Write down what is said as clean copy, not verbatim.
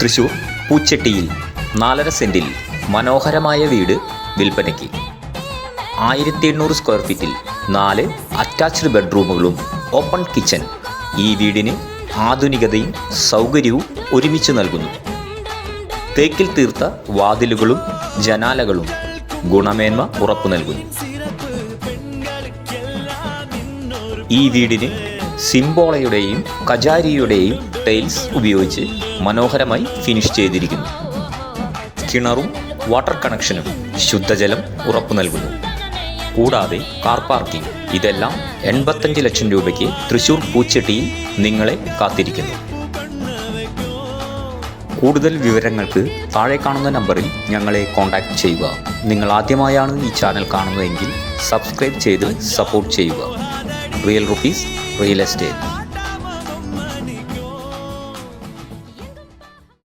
തൃശൂർ പൂച്ചെട്ടിയിൽ 4.5 സെൻറ്റിൽ മനോഹരമായ വീട് വിൽപ്പനയ്ക്ക്. 1800 സ്ക്വയർ ഫീറ്റിൽ 4 അറ്റാച്ച്ഡ് ബെഡ്റൂമുകളും ഓപ്പൺ കിച്ചൺ. ഈ വീടിന് ആധുനികതയും സൗകര്യവും ഒരുമിച്ച് നൽകുന്നു. തേക്കിൽ തീർത്ത വാതിലുകളും ജനാലകളും ഗുണമേന്മ ഉറപ്പു നൽകുന്നു. ഈ വീടിന് സിംബോളയുടെയും കജാരിയുടെയും ടൈൽസ് ഉപയോഗിച്ച് മനോഹരമായി ഫിനിഷ് ചെയ്തിരിക്കുന്നു. കിണറും വാട്ടർ കണക്ഷനും ശുദ്ധജലം ഉറപ്പു നൽകുന്നു. കൂടാതെ കാർ പാർക്കിംഗ്. ഇതെല്ലാം 85 ലക്ഷം രൂപയ്ക്ക് തൃശൂർ പൂച്ചെട്ടിയിൽ നിങ്ങളെ കാത്തിരിക്കുന്നു. കൂടുതൽ വിവരങ്ങൾക്ക് താഴെ കാണുന്ന നമ്പറിൽ ഞങ്ങളെ കോൺടാക്റ്റ് ചെയ്യുക. നിങ്ങൾ ആദ്യമായാണ് ഈ ചാനൽ കാണുന്നതെങ്കിൽ സബ്സ്ക്രൈബ് ചെയ്ത് സപ്പോർട്ട് ചെയ്യുക. Real rupees real estate.